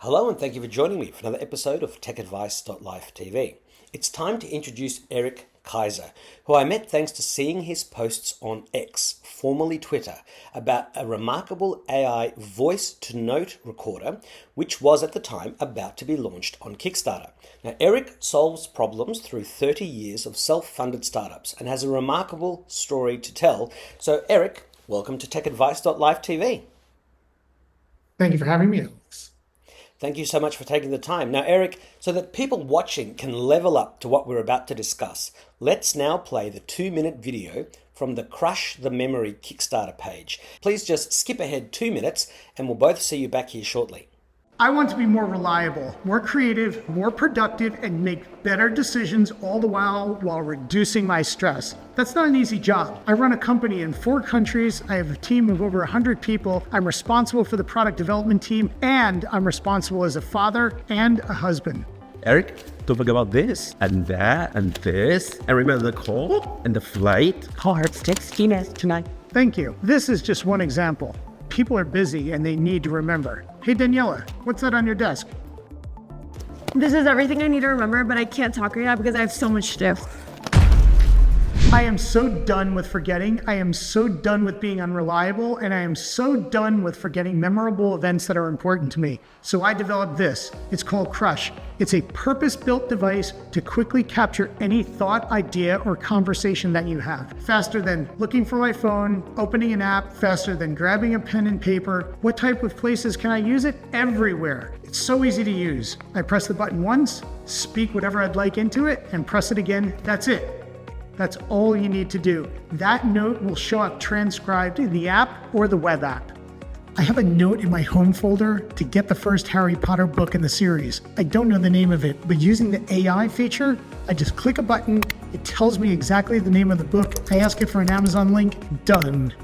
Hello and thank you for joining me for another episode of TechAdvice.Life TV. It's time to introduce Eric Kaiser, who I met thanks to seeing his posts on X, formerly Twitter, about a remarkable AI voice-to-note recorder, which was at the time about to be launched on Kickstarter. Now, Eric solves problems through 30 years of self-funded startups and has a remarkable story to tell. So, Eric, welcome to TechAdvice.Life TV. Thank you for having me, Alex. Thank you so much for taking the time. Now, Eric, so that people watching can level up to what we're about to discuss, let's now play the 2-minute video from the Crush the Memory Kickstarter page. Please just skip ahead 2 minutes and we'll both see you back here shortly. I want to be more reliable, more creative, more productive, and make better decisions all the while reducing my stress. That's not an easy job. I run a company in 4 countries. I have a team of over 100 people. I'm responsible for the product development team, and I'm responsible as a father and a husband. Eric, don't forget about this and that and this. And remember the call and the flight. Cards, sticks, tonight. Thank you. This is just one example. People are busy and they need to remember. Hey, Daniela, what's that on your desk? This is everything I need to remember, but I can't talk right now because I have so much to do. I am so done with forgetting. I am so done with being unreliable, and I am so done with forgetting memorable events that are important to me. So I developed this. It's called Crush. It's a purpose-built device to quickly capture any thought, idea, or conversation that you have. Faster than looking for my phone, opening an app, faster than grabbing a pen and paper. What type of places can I use it? Everywhere. It's so easy to use. I press the button once, speak whatever I'd like into it, and press it again. That's it. That's all you need to do. That note will show up transcribed in the app or the web app. I have a note in my home folder to get the first Harry Potter book in the series. I don't know the name of it, but using the AI feature, I just click a button, it tells me exactly the name of the book, I ask it for an Amazon link, done.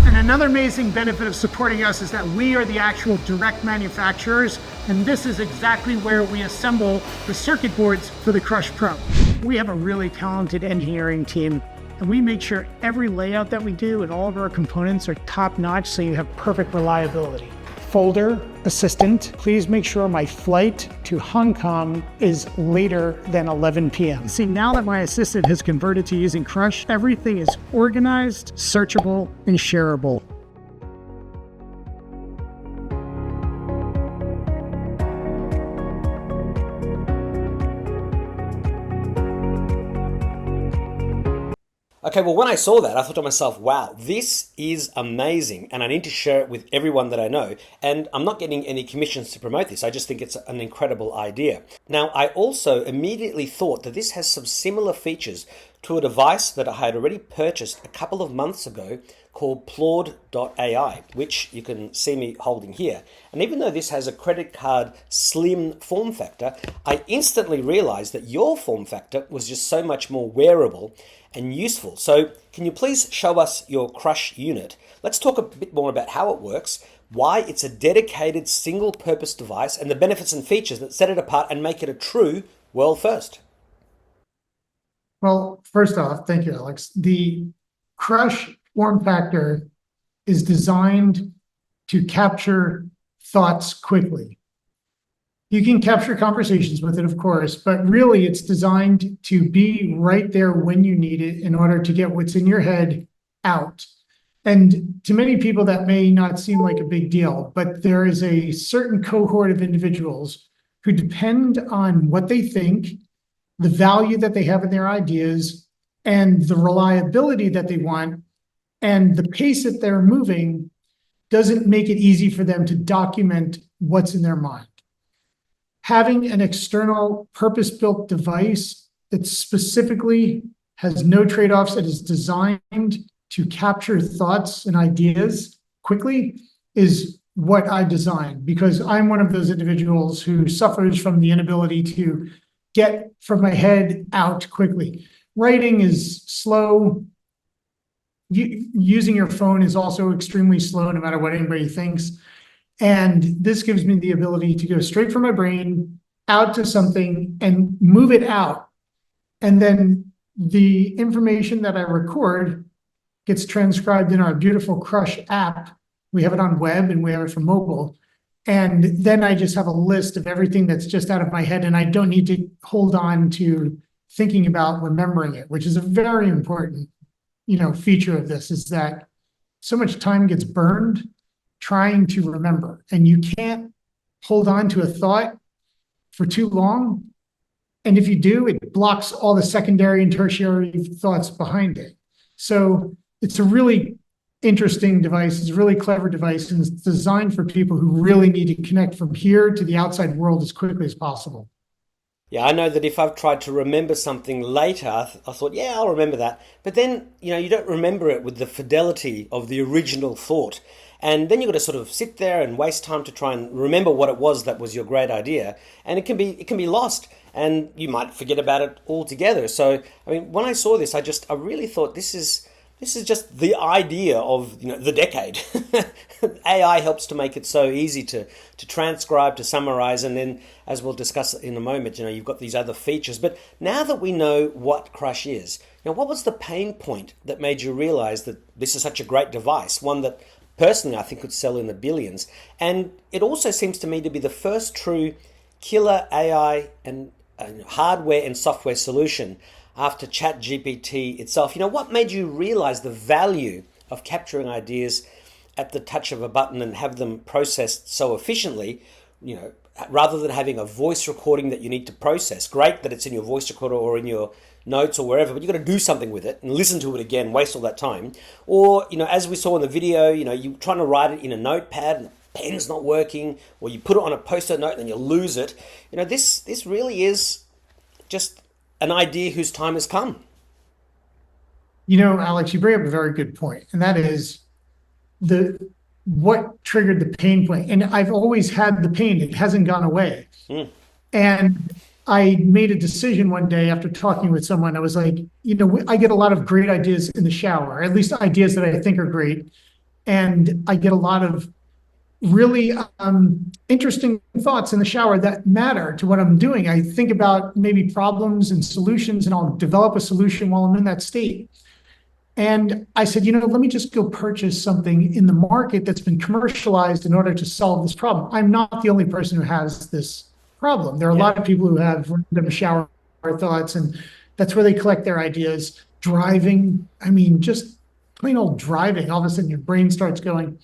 And another amazing benefit of supporting us is that we are the actual direct manufacturers, and this is exactly where we assemble the circuit boards for the Crush Pro. We have a really talented engineering team, and we make sure every layout that we do and all of our components are top-notch so you have perfect reliability. Folder, assistant, please make sure my flight to Hong Kong is later than 11 p.m. See, now that my assistant has converted to using Crush, everything is organized, searchable, and shareable. Okay, well, when I saw that, I thought to myself, wow, this is amazing, and I need to share it with everyone that I know. And I'm not getting any commissions to promote this. I just think it's an incredible idea. Now, I also immediately thought that this has some similar features to a device that I had already purchased a couple of months ago called Plaude.ai, which you can see me holding here. And even though this has a credit card slim form factor, I instantly realized that your form factor was just so much more wearable and useful. So can you please show us your Crush unit? Let's talk a bit more about how it works, why it's a dedicated single-purpose device, and the benefits and features that set it apart and make it a true world first. Well, first off, thank you, Alex. The Crush form factor is designed to capture thoughts quickly. You can capture conversations with it, of course, but really it's designed to be right there when you need it in order to get what's in your head out. And to many people, that may not seem like a big deal, but there is a certain cohort of individuals who depend on what they think, the value that they have in their ideas, and the reliability that they want, and the pace that they're moving doesn't make it easy for them to document what's in their mind. Having an external purpose-built device that specifically has no trade-offs, that is designed to capture thoughts and ideas quickly is what I designed, because I'm one of those individuals who suffers from the inability to get from my head out quickly. Writing is slow. Using your phone is also extremely slow, no matter what anybody thinks. And this gives me the ability to go straight from my brain out to something and move it out. And then the information that I record gets transcribed in our beautiful Crush app. We have it on web and we have it for mobile. And then I just have a list of everything that's just out of my head, and I don't need to hold on to thinking about remembering it, which is a very important, feature of this, is that so much time gets burned trying to remember, and you can't hold on to a thought for too long. And if you do, it blocks all the secondary and tertiary thoughts behind it. So it's a really interesting device. It's a really clever device, and it's designed for people who really need to connect from here to the outside world as quickly as possible. Yeah, I know that if I've tried to remember something later, I thought, yeah, I'll remember that. But then, you don't remember it with the fidelity of the original thought. And then you've got to sort of sit there and waste time to try and remember what it was that was your great idea. And it can be lost, and you might forget about it altogether. So, I mean, when I saw this, I really thought this is just the idea of the decade. AI helps to make it so easy to transcribe, to summarize, and then, as we'll discuss in a moment, you've got these other features. But now that we know what Crush is, what was the pain point that made you realize that this is such a great device, one that personally I think could sell in the billions? And it also seems to me to be the first true killer AI and hardware and software solution after ChatGPT itself. What made you realize the value of capturing ideas at the touch of a button and have them processed so efficiently, rather than having a voice recording that you need to process? Great that it's in your voice recorder or in your notes or wherever, but you've got to do something with it and listen to it again, waste all that time. Or, as we saw in the video, you're trying to write it in a notepad and the pen's not working, or you put it on a post-it note and then you lose it. This really is just an idea whose time has come. Alex, you bring up a very good point, and that is what triggered the pain point. And I've always had the pain; it hasn't gone away. And I made a decision one day after talking with someone. I was like, I get a lot of great ideas in the shower, at least ideas that I think are great, and I get a lot of really interesting thoughts in the shower that matter to what I'm doing. I think about maybe problems and solutions, and I'll develop a solution while I'm in that state. And I said, let me just go purchase something in the market that's been commercialized in order to solve this problem. I'm not the only person who has this problem. There are a lot of people who have random shower thoughts, and that's where they collect their ideas. Driving, just plain old driving, all of a sudden your brain starts going.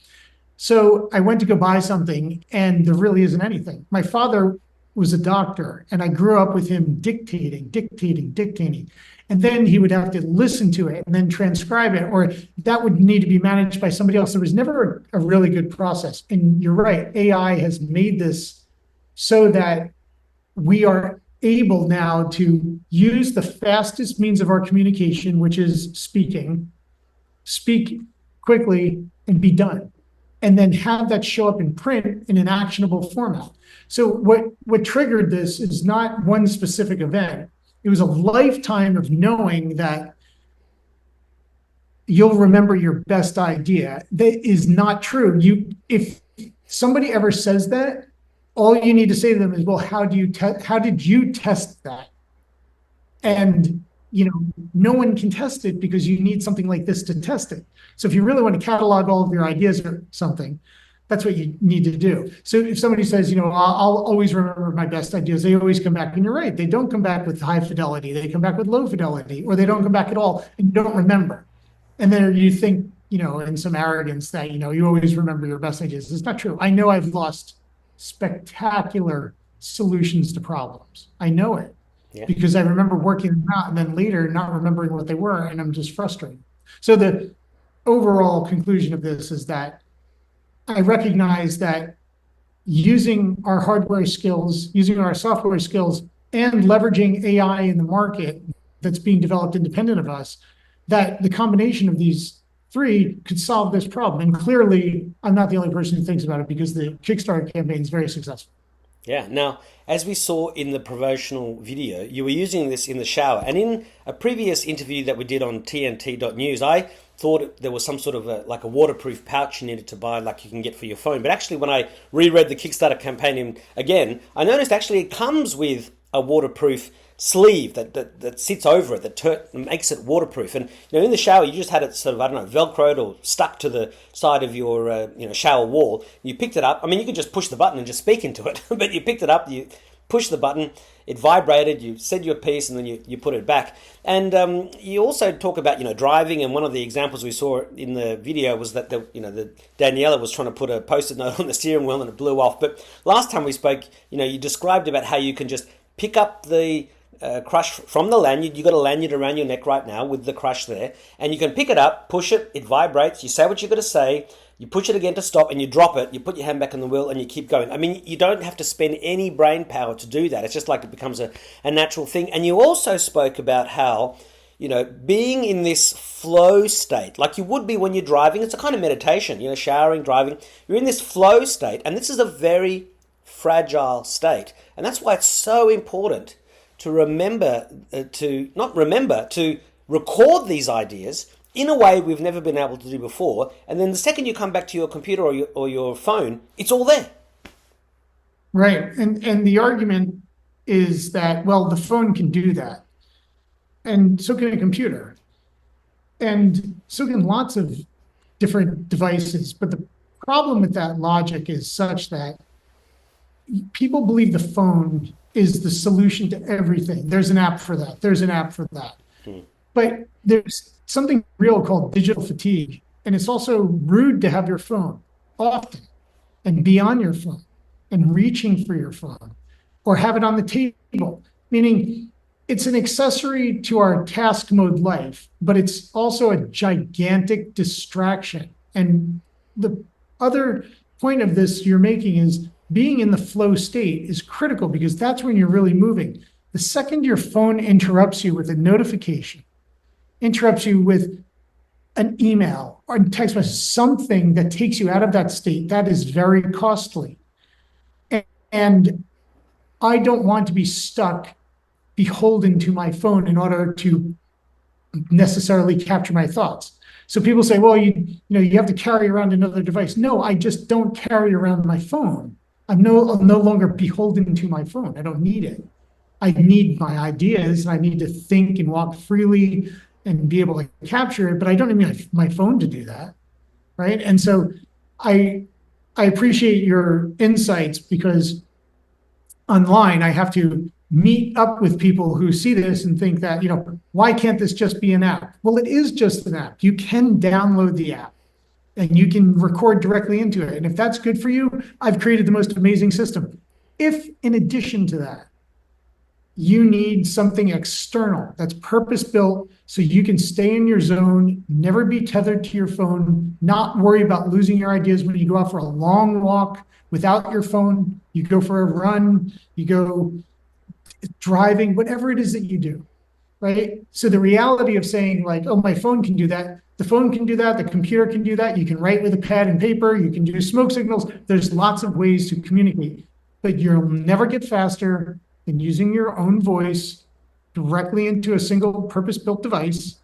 So I went to go buy something, and there really isn't anything. My father was a doctor, and I grew up with him dictating. And then he would have to listen to it and then transcribe it, or that would need to be managed by somebody else. There was never a really good process. And you're right, AI has made this so that we are able now to use the fastest means of our communication, which is speak quickly and be done, and then have that show up in print in an actionable format. So what triggered this is not one specific event. It was a lifetime of knowing that you'll remember your best idea. That is not true. If somebody ever says that, all you need to say to them is, well, how did you test that? And no one can test it, because you need something like this to test it. So if you really want to catalog all of your ideas or something, that's what you need to do. So if somebody says, I'll always remember my best ideas, they always come back. And you're right, they don't come back with high fidelity. They come back with low fidelity, or they don't come back at all and you don't remember. And then you think, in some arrogance that, you always remember your best ideas. It's not true. I know I've lost spectacular solutions to problems. I know it. Yeah. Because I remember working them out and then later not remembering what they were, and I'm just frustrated. So the overall conclusion of this is that I recognize that using our hardware skills, using our software skills, and leveraging AI in the market that's being developed independent of us, that the combination of these three could solve this problem. And clearly, I'm not the only person who thinks about it, because the Kickstarter campaign is very successful. Yeah. Now, as we saw in the promotional video, you were using this in the shower. And in a previous interview that we did on TNT.news, I thought there was some sort of a waterproof pouch you needed to buy, like you can get for your phone. But actually, when I reread the Kickstarter campaign again, I noticed actually it comes with a waterproof sleeve that sits over it that makes it waterproof. And in the shower, you just had it sort of, I don't know, velcroed or stuck to the side of your shower wall. You picked it up. I mean, you could just push the button and just speak into it, but you picked it up, you pushed the button, it vibrated, you said your piece, and then you put it back. And you also talk about driving, and one of the examples we saw in the video was that the Daniela was trying to put a post-it note on the steering wheel and it blew off. But last time we spoke, you described about how you can just pick up the crush from the lanyard. You got a lanyard around your neck right now with the crush there, and you can pick it up, push it, it vibrates, you say what you got to say, you push it again to stop, and you drop it, you put your hand back on the wheel, and you keep going. I mean, you don't have to spend any brain power to do that. It's just like it becomes a natural thing. And you also spoke about how being in this flow state, like you would be when you're driving, it's a kind of meditation, showering, driving, you're in this flow state, and this is a very fragile state. And that's why it's so important to to record these ideas in a way we've never been able to do before. And then the second you come back to your computer or your phone, it's all there. Right. And the argument is that, well, the phone can do that. And so can a computer. And so can lots of different devices. But the problem with that logic is such that people believe the phone is the solution to everything. There's an app for that. There's an app for that. But there's something real called digital fatigue. And it's also rude to have your phone often and be on your phone and reaching for your phone or have it on the table, meaning it's an accessory to our task mode life, but it's also a gigantic distraction. And the other point of this you're making is being in the flow state is critical because that's when you're really moving. The second your phone interrupts you with a notification, interrupts you with an email or a text message, something that takes you out of that state, that is very costly. And I don't want to be stuck beholden to my phone in order to necessarily capture my thoughts. So people say, well, you have to carry around another device. No, I just don't carry around my phone. I'm no longer beholden to my phone. I don't need it. I need my ideas, and I need to think and walk freely and be able to capture it, but I don't need my phone to do that, right? And so I appreciate your insights because online I have to meet up with people who see this and think that, why can't this just be an app? Well, it is just an app. You can download the app and you can record directly into it. And if that's good for you, I've created the most amazing system. If in addition to that, you need something external that's purpose-built so you can stay in your zone, never be tethered to your phone, not worry about losing your ideas when you go out for a long walk without your phone, you go for a run, you go driving, whatever it is that you do, right? So the reality of saying like, oh, my phone can do that, the phone can do that, the computer can do that, you can write with a pad and paper, you can do smoke signals, there's lots of ways to communicate, but you'll never get faster than using your own voice directly into a single purpose-built device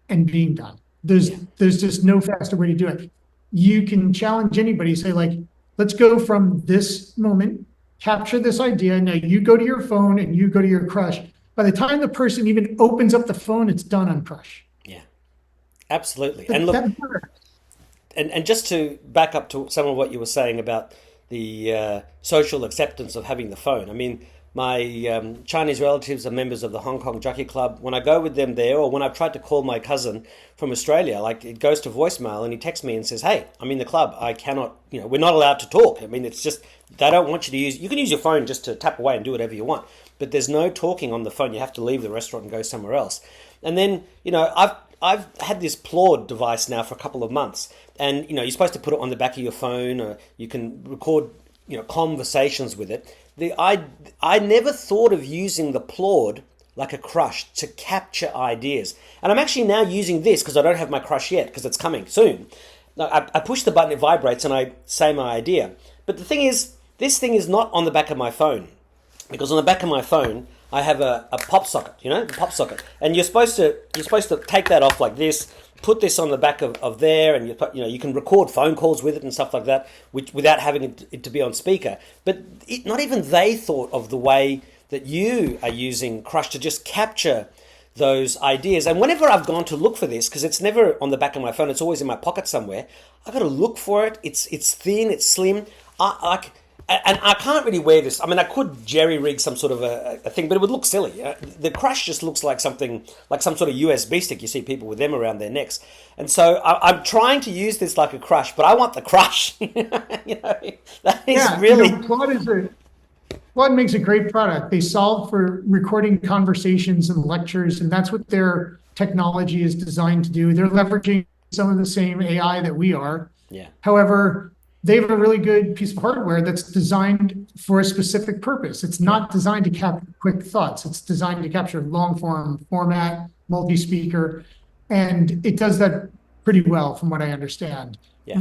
and being done. There's just no faster way to do it. You can challenge anybody, say like, let's go from this moment, capture this idea. Now you go to your phone and you go to your crush. By the time the person even opens up the phone, it's done on crush. Yeah, absolutely. And look, and just to back up to some of what you were saying about the social acceptance of having the phone. I mean, my Chinese relatives are members of the Hong Kong Jockey Club. When I go with them there, or when I've tried to call my cousin from Australia, like it goes to voicemail and he texts me and says, hey, I'm in the club. I cannot, we're not allowed to talk. I mean, it's just, they don't want you to you can use your phone just to tap away and do whatever you want, but there's no talking on the phone. You have to leave the restaurant and go somewhere else. And then, I've had this Plord device now for a couple of months, and, you're supposed to put it on the back of your phone, or you can record, conversations with it. I never thought of using the Plord like a crush to capture ideas. And I'm actually now using this because I don't have my crush yet because it's coming soon. I push the button, it vibrates, and I say my idea. But the thing is, this thing is not on the back of my phone, because on the back of my phone, I have a pop socket, the pop socket. And you're supposed to take that off like this, put this on the back of there, and you can record phone calls with it and stuff like that, without having it to be on speaker. But not even they thought of the way that you are using Crush to just capture those ideas. And whenever I've gone to look for this, because it's never on the back of my phone, it's always in my pocket somewhere, I've got to look for it. It's thin, it's slim. And I can't really wear this. I mean, I could jerry rig some sort of a thing, but it would look silly. The Crush just looks like something, like some sort of USB stick. You see people with them around their necks. And so I'm trying to use this like a Crush, but I want the Crush. That is really... Claude makes a great product. They solve for recording conversations and lectures, and that's what their technology is designed to do. They're leveraging some of the same AI that we are. Yeah. However, they have a really good piece of hardware that's designed for a specific purpose. It's not designed to capture quick thoughts. It's designed to capture long form format, multi-speaker, and it does that pretty well from what I understand. Yeah.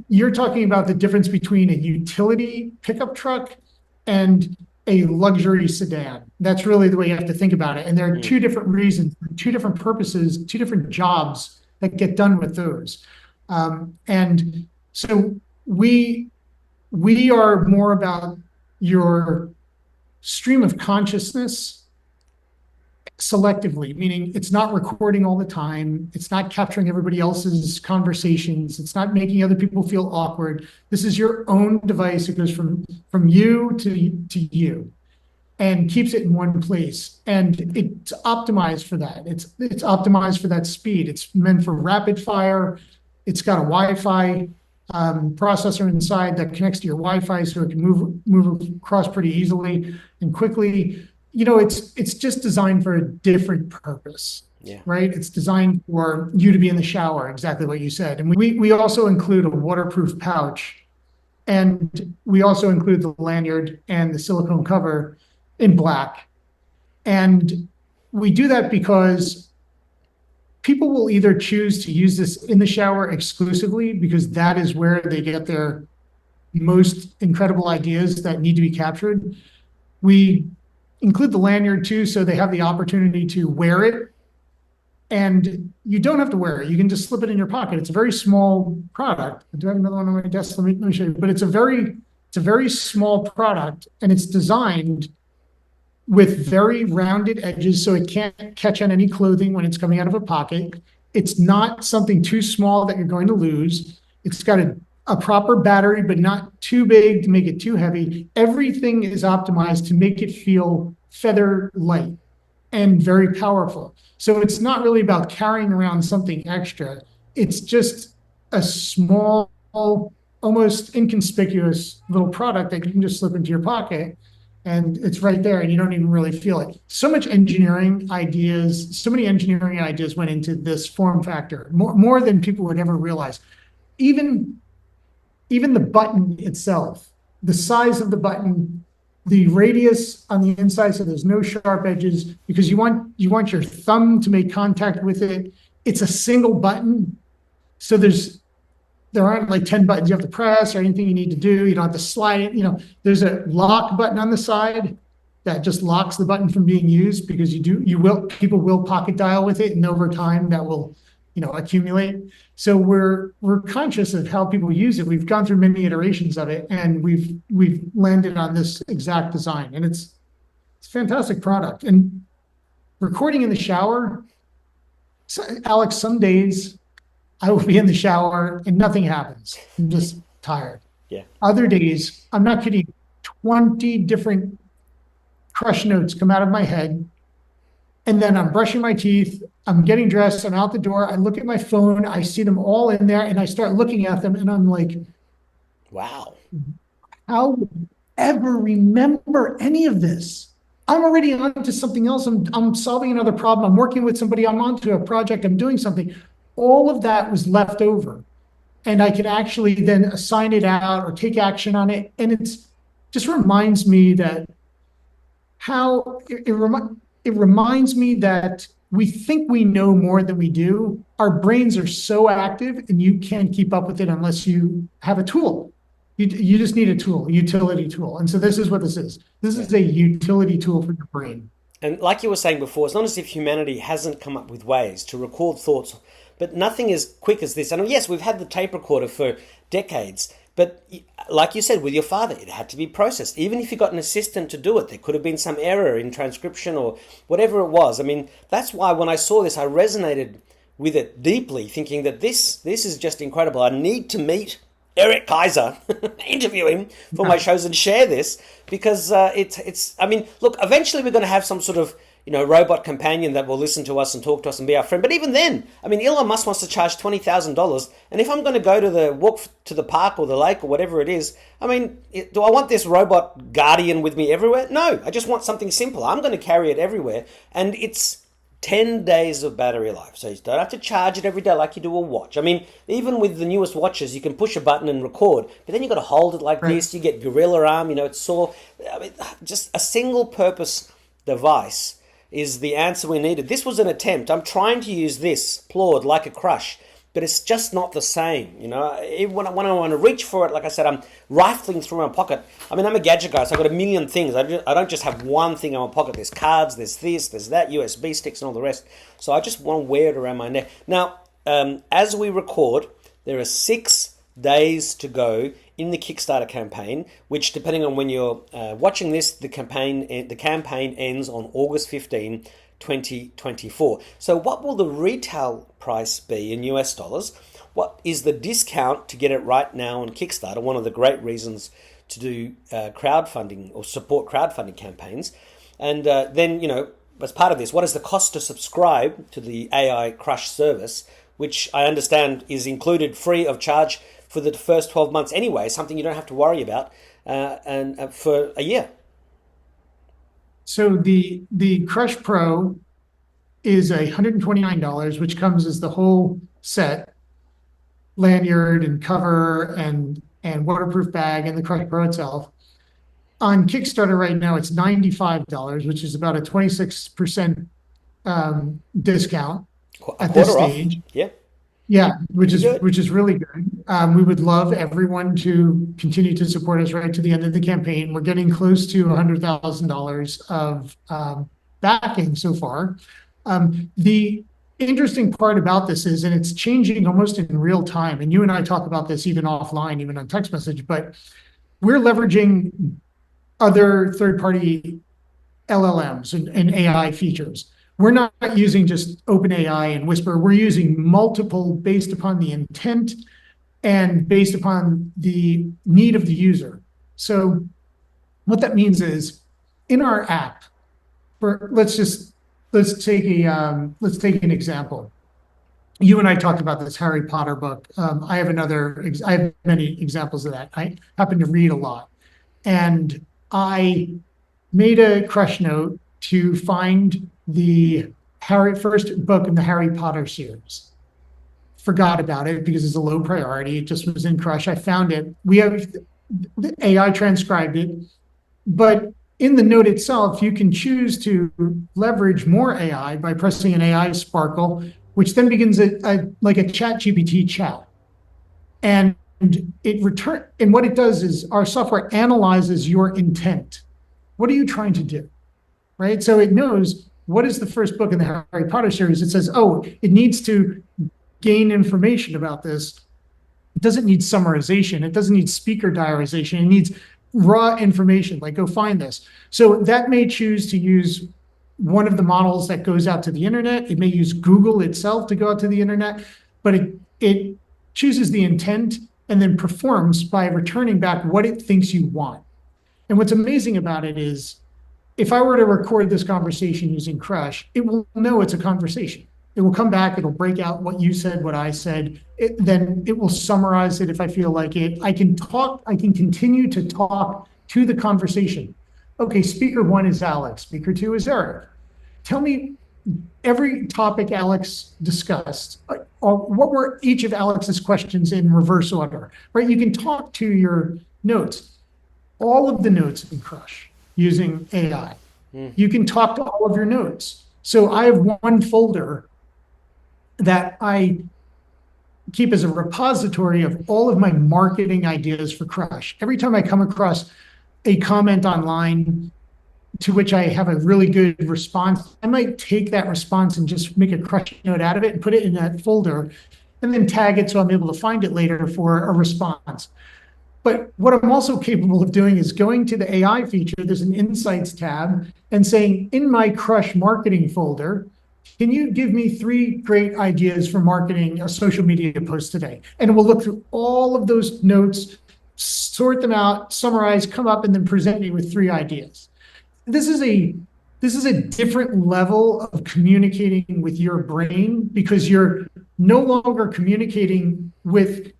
You're talking about the difference between a utility pickup truck and a luxury sedan. That's really the way you have to think about it. And there are two different reasons, two different purposes, two different jobs that get done with those. And so we are more about your stream of consciousness selectively, meaning it's not recording all the time. It's not capturing everybody else's conversations. It's not making other people feel awkward. This is your own device. It goes from you to you and keeps it in one place. And it's optimized for that. It's optimized for that speed. It's meant for rapid fire. It's got a Wi-Fi processor inside that connects to your Wi-Fi so it can move across pretty easily and quickly. It's just designed for a different purpose, right? It's designed for you to be in the shower, exactly what you said. And we also include a waterproof pouch, and we also include the lanyard and the silicone cover in black. And we do that because people will either choose to use this in the shower exclusively because that is where they get their most incredible ideas that need to be captured. We include the lanyard too, so they have the opportunity to wear it. And you don't have to wear it. You can just slip it in your pocket. It's a very small product. I do have another one on my desk. Let me show you. But it's a very small product, and it's designed with very rounded edges so it can't catch on any clothing when it's coming out of a pocket. It's not something too small that you're going to lose. It's got a proper battery, but not too big to make it too heavy. Everything is optimized to make it feel feather light and very powerful. So it's not really about carrying around something extra. It's just a small, almost inconspicuous little product that you can just slip into your pocket, and it's right there and you don't even really feel it. So many engineering ideas went into this form factor, more than people would ever realize. Even the button itself, the size of the button, the radius on the inside so there's no sharp edges because you want your thumb to make contact with it. It's a single button. So there aren't like 10 buttons you have to press or anything you need to do. You don't have to slide it. There's a lock button on the side that just locks the button from being used because people will pocket dial with it, and over time that will accumulate. So we're conscious of how people use it. We've gone through many iterations of it, and we've landed on this exact design, and it's a fantastic product. And recording in the shower, Alex, some days I will be in the shower and nothing happens. I'm just tired. Yeah. Other days, I'm not kidding, 20 different Crush notes come out of my head. And then I'm brushing my teeth, I'm getting dressed, I'm out the door, I look at my phone, I see them all in there, and I start looking at them, and I'm like, wow, how would I ever remember any of this? I'm already on to something else. I'm solving another problem. I'm working with somebody. I'm onto a project. I'm doing something. All of that was left over, and I could actually then assign it out or take action on it. And it's just reminds me that it reminds me that we think we know more than we do. Our brains are so active, and you can't keep up with it unless you have a tool. You just need a tool, a utility tool. And so this is what this is. This is a utility tool for your brain. And like you were saying before, it's not as if humanity hasn't come up with ways to record thoughts, but nothing as quick as this. And yes, we've had the tape recorder for decades, But like you said, with your father, it had to be processed. Even if you got an assistant to do it, there could have been some error in transcription or whatever it was. I mean, that's why when I saw this, I resonated with it deeply, thinking that this is just incredible. I need to meet Eric Kaiser, interview him for my shows and share this, because it's. I mean, look, eventually we're going to have some sort of robot companion that will listen to us and talk to us and be our friend. But even then, I mean, Elon Musk wants to charge $20,000, and if I'm going to go to the walk to the park or the lake or whatever it is, I mean, do I want this robot guardian with me everywhere? No, I just want something simple. I'm going to carry it everywhere, and it's 10 days of battery life. So you don't have to charge it every day like you do a watch. I mean, even with the newest watches, you can push a button and record, but then you've got to hold it like this. You get gorilla arm, it's sore. I mean, just a single purpose device is the answer we needed. This was an attempt. I'm trying to use this, Claude, like a crush, but it's just not the same. When I want to reach for it, like I said, I'm rifling through my pocket. I mean, I'm a gadget guy, so I've got a million things. I don't just have one thing in my pocket. There's cards, there's this, there's that, USB sticks and all the rest. So I just want to wear it around my neck. Now, as we record, there are 6 days to go in the Kickstarter campaign, which, depending on when you're watching this, the campaign ends on August 15, 2024. So what will the retail price be in US dollars? What is the discount to get it right now on Kickstarter? One of the great reasons to do crowdfunding or support crowdfunding campaigns. And then, as part of this, what is the cost to subscribe to the AI Crush service, which I understand is included free of charge for the first 12 months anyway, something you don't have to worry about, and for a year. So the Crush Pro is $129, which comes as the whole set, lanyard and cover and waterproof bag and the Crush Pro itself. On Kickstarter right now, it's $95, which is about a 26% discount at this stage. Off. Yeah. Yeah, which is really good. We would love everyone to continue to support us right to the end of the campaign. We're getting close to $100,000 of backing so far. The interesting part about this is, and it's changing almost in real time, and you and I talk about this even offline, even on text message, but we're leveraging other third-party LLMs and AI features. We're not using just OpenAI and Whisper. We're using multiple based upon the intent and based upon the need of the user. So what that means is, in our app, let's take an example. You and I talked about this Harry Potter book. I have many examples of that. I happen to read a lot, and I made a crush note to find the first book in the Harry Potter series. Forgot about it because it's a low priority. It just was in Crush. I found it. The AI transcribed it, but in the note itself, you can choose to leverage more AI by pressing an AI sparkle, which then begins like a ChatGPT chat. And what it does is our software analyzes your intent. What are you trying to do? Right? So it knows what is the first book in the Harry Potter series. It says, oh, it needs to gain information about this. It doesn't need summarization. It doesn't need speaker diarization. It needs raw information, like go find this. So that may choose to use one of the models that goes out to the internet. It may use Google itself to go out to the internet, but it chooses the intent and then performs by returning back what it thinks you want. And what's amazing about it is, if I were to record this conversation using Crush, it will know it's a conversation. It will come back, it'll break out what you said, what I said, then it will summarize it if I feel like it. I can continue to talk to the conversation. Okay, speaker 1 is Alex, speaker 2 is Eric. Tell me every topic Alex discussed, or what were each of Alex's questions in reverse order, right? You can talk to your notes, all of the notes in Crush, using AI. You can talk to all of your notes. So I have one folder that I keep as a repository of all of my marketing ideas for Crush. Every time I come across a comment online to which I have a really good response, I might take that response and just make a Crush note out of it and put it in that folder and then tag it so I'm able to find it later for a response. But what I'm also capable of doing is going to the AI feature, there's an Insights tab, and saying, in my Crush marketing folder, can you give me 3 great ideas for marketing a social media post today? And we'll look through all of those notes, sort them out, summarize, come up, and then present me with 3 ideas. This is a different level of communicating with your brain, because you're no longer communicating with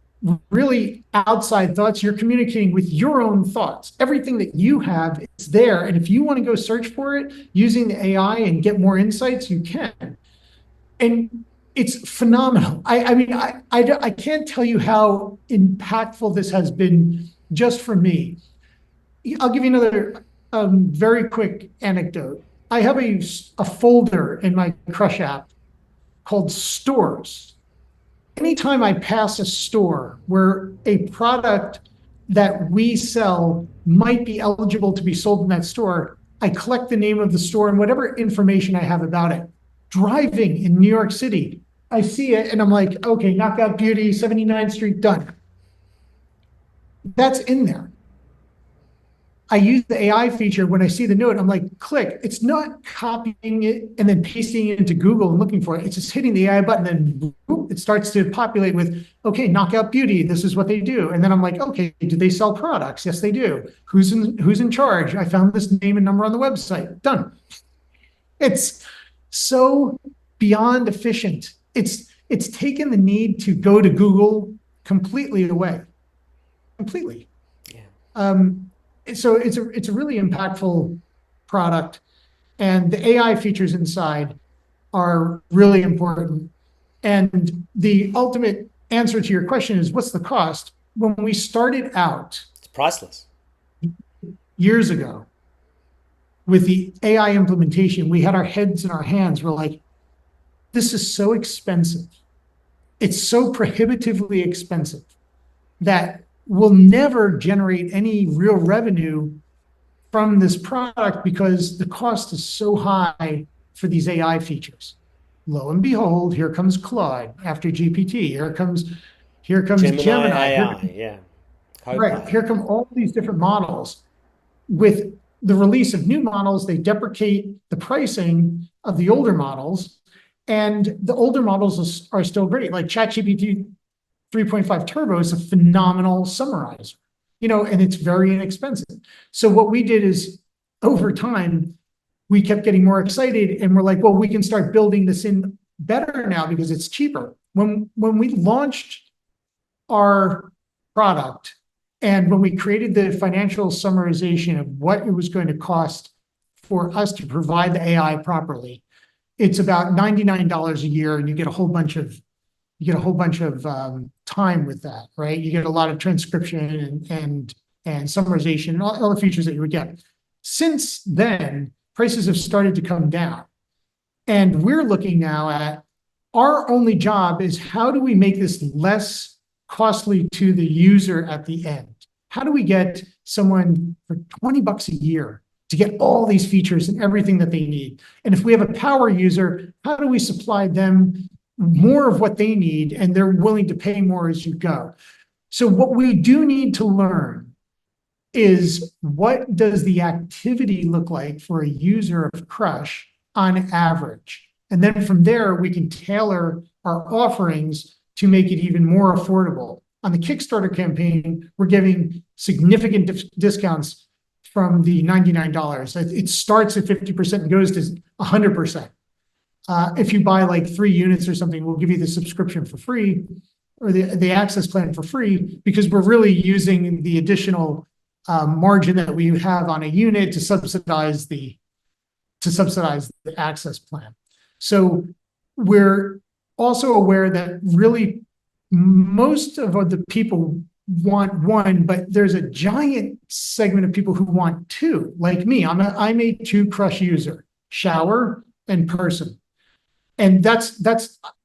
really outside thoughts. You're communicating with your own thoughts. Everything that you have is there. And if you want to go search for it using the AI and get more insights, you can. And it's phenomenal. I mean, I can't tell you how impactful this has been just for me. I'll give you another very quick anecdote. I have a folder in my Crush app called Stores. Anytime I pass a store where a product that we sell might be eligible to be sold in that store, I collect the name of the store and whatever information I have about it. Driving in New York City, I see it and I'm like, okay, Knockout Beauty, 79th Street, done. That's in there. I use the AI feature. When I see the note, I'm like, click. It's not copying it and then pasting it into Google and looking for it. It's just hitting the AI button and whoop, it starts to populate with, okay, Knockout Beauty, this is what they do. And then I'm like, okay, do they sell products? Yes, they do. Who's in charge? I found this name and number on the website. Done. It's so beyond efficient. It's taken the need to go to Google completely away. Completely. Yeah. So it's a really impactful product, and the AI features inside are really important. And the ultimate answer to your question is, what's the cost? When we started out, It's priceless. years ago with the AI implementation, we had our heads in our hands. We're like, this is so expensive. It's so prohibitively expensive that will never generate any real revenue from this product because the cost is so high for these AI features. Lo and behold, here comes Claude after GPT. Here comes Gemini. AI, yeah. Right. Here come all these different models. With the release of new models, they deprecate the pricing of the older models, and the older models are still great. Like ChatGPT 3.5 Turbo is a phenomenal summarizer, and it's very inexpensive. So what we did is, over time, we kept getting more excited, and we're like, well, we can start building this in better now because it's cheaper. When we launched our product and when we created the financial summarization of what it was going to cost for us to provide the AI properly, it's about $99 a year, and you get a whole bunch of time with that, right? You get a lot of transcription and summarization and all the features that you would get. Since then, prices have started to come down. And we're looking now at, our only job is, how do we make this less costly to the user at the end? How do we get someone for $20 a year to get all these features and everything that they need? And if we have a power user, how do we supply them more of what they need, and they're willing to pay more as you go? So what we do need to learn is, what does the activity look like for a user of Crush on average? And then from there, we can tailor our offerings to make it even more affordable. On the Kickstarter campaign, we're giving significant discounts from the $99. It starts at 50% and goes to 100%. If you buy like 3 units or something, we'll give you the subscription for free, or the access plan for free, because we're really using the additional margin that we have on a unit to subsidize the access plan. So we're also aware that really most of the people want one, but there's a giant segment of people who want 2, like me. I'm a 2 Crush user, shower and person. And that's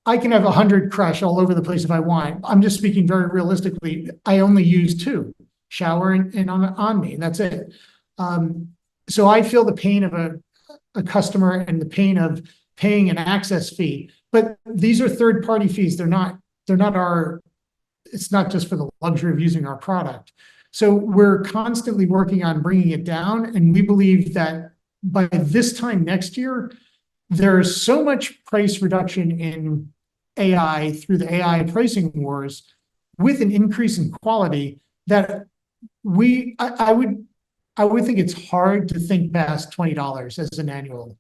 I can have 100 Crush all over the place if I want. I'm just speaking very realistically. I only use 2, shower and on me, and that's it. So I feel the pain of a customer and the pain of paying an access fee. But these are third-party fees. They're not our, it's not just for the luxury of using our product. So we're constantly working on bringing it down. And we believe that by this time next year, there's so much price reduction in AI through the AI pricing wars with an increase in quality that I would think it's hard to think past $20 as an annual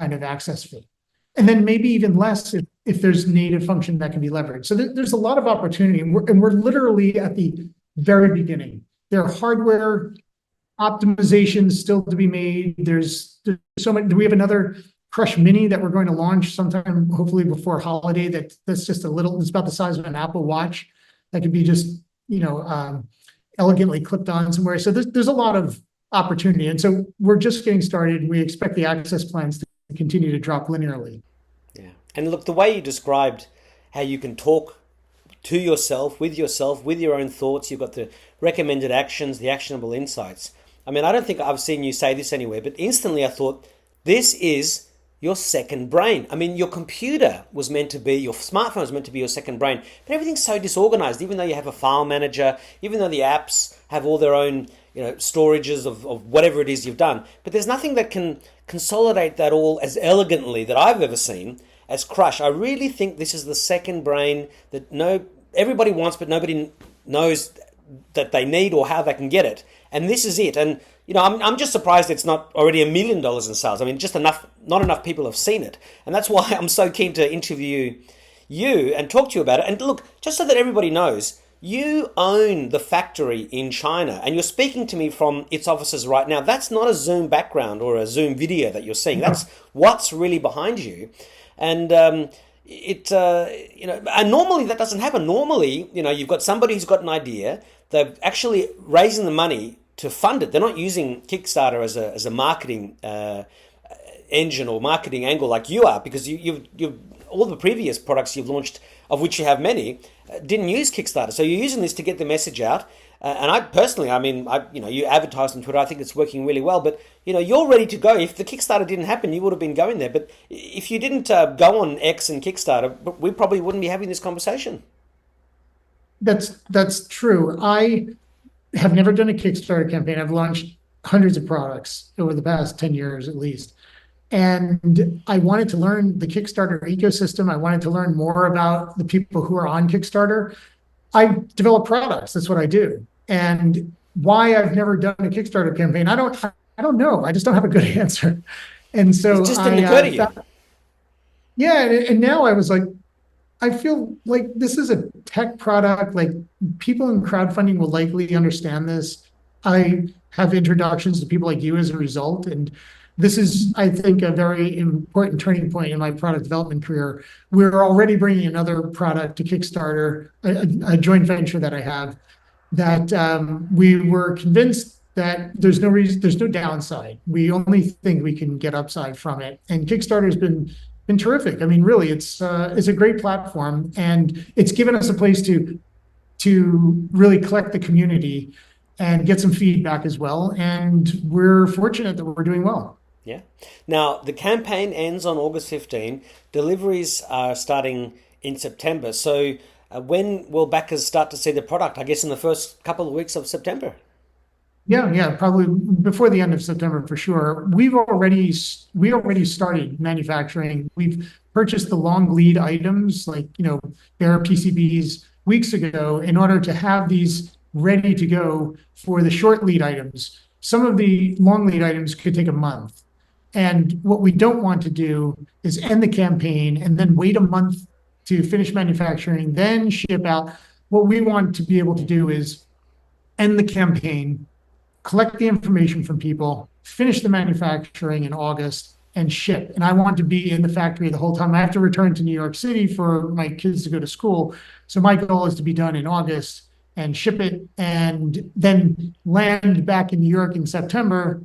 kind of access fee. And then maybe even less if there's native function that can be leveraged. So there's a lot of opportunity, and we're literally at the very beginning. There are hardware optimizations still to be made. There's so many. We have another Crush Mini that we're going to launch sometime, hopefully before holiday. That's just it's about the size of an Apple Watch that could be just, elegantly clipped on somewhere. So there's a lot of opportunity. And so we're just getting started. We expect the access plans to continue to drop linearly. Yeah. And look, the way you described how you can talk to yourself, with your own thoughts, you've got the recommended actions, the actionable insights. I mean, I don't think I've seen you say this anywhere, but instantly I thought, this is your second brain. I mean, your computer was meant to be, your smartphone was meant to be your second brain, but everything's so disorganized, even though you have a file manager, even though the apps have all their own, storages of whatever it is you've done. But there's nothing that can consolidate that all as elegantly that I've ever seen as Crush. I really think this is the second brain that everybody wants, but nobody knows that they need or how they can get it. And this is it. And I'm just surprised it's not already $1 million in sales. I mean, not enough people have seen it. And that's why I'm so keen to interview you and talk to you about it. And look, just so that everybody knows, you own the factory in China and you're speaking to me from its offices right now. That's not a Zoom background or a Zoom video that you're seeing. That's what's really behind you. And and normally that doesn't happen. Normally, you've got somebody who's got an idea. They're actually raising the money to fund it. They're not using Kickstarter as a marketing engine or marketing angle like you are, because you've all the previous products you've launched, of which you have many, didn't use Kickstarter. So you're using this to get the message out. And I personally, you advertise on Twitter. I think it's working really well. But you're ready to go. If the Kickstarter didn't happen, you would have been going there. But if you didn't go on X and Kickstarter, we probably wouldn't be having this conversation. That's true. I have never done a Kickstarter campaign. I've launched hundreds of products over the past 10 years at least. And I wanted to learn the Kickstarter ecosystem. I wanted to learn more about the people who are on Kickstarter. I develop products. That's what I do. And why I've never done a Kickstarter campaign, I don't know. I just don't have a good answer. And so it just didn't occur to you. Yeah, and now I was like, I feel like this is a tech product. Like, people in crowdfunding will likely understand this. I have introductions to people like you as a result. And this is, I think, a very important turning point in my product development career. We're already bringing another product to Kickstarter, a joint venture that I have, that we were convinced that there's no downside. We only think we can get upside from it. And Kickstarter has been terrific. I mean, really, it's a great platform, and it's given us a place to really collect the community and get some feedback as well. And we're fortunate that we're doing well. Yeah. Now, the campaign ends on August 15. Deliveries are starting in September. So when will backers start to see the product? I guess in the first couple of weeks of September. Yeah, probably before the end of September for sure. We already started manufacturing. We've purchased the long lead items like, bare PCBs weeks ago in order to have these ready to go for the short lead items. Some of the long lead items could take a month. And what we don't want to do is end the campaign and then wait a month to finish manufacturing, then ship out. What we want to be able to do is end the campaign, collect the information from people, finish the manufacturing in August, and ship. And I want to be in the factory the whole time. I have to return to New York City for my kids to go to school. So my goal is to be done in August and ship it, and then land back in New York in September